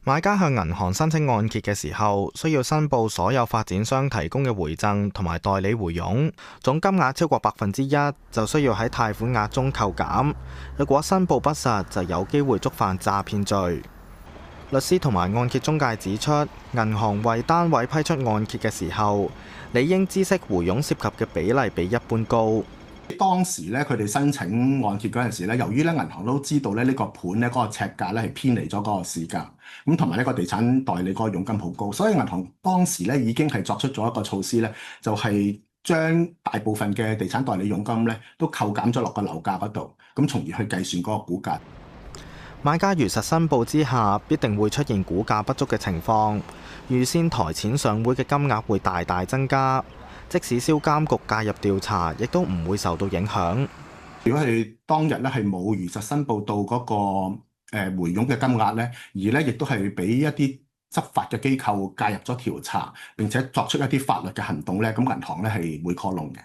買家向銀行申請按揭嘅時候，需要申報所有發展商提供嘅回贈同埋代理回佣，總金額超過1%就需要喺貸款額中扣減。如果申報不實，就有機會觸犯詐騙罪。律師同埋按揭中介指出，銀行為單位批出按揭嘅時候，理應知悉回佣涉及嘅比例比一般高。當時咧，佢哋申請按揭嗰陣時咧，由於咧銀行都知道咧呢個盤咧嗰個尺價咧係偏離咗嗰個市價，咁同埋呢個地產代理嗰個佣金好高，所以銀行當時咧已經係作出咗一個措施咧，就係將大部分嘅地產代理佣金咧都扣減咗落個樓價嗰度，咁從而去計算嗰個估價。買家如實申報之下，必定會出現估價不足嘅情況，預先抬錢上會嘅金額會大大增加。即使銷監局介入調查，亦都唔會受到影響。如果係當日咧係冇如實申報到嗰個回佣嘅金額咧，而咧亦都係俾一啲執法嘅機構介入咗調查，並且作出一啲法律嘅行動咧，咁銀行咧係會 call 窿嘅。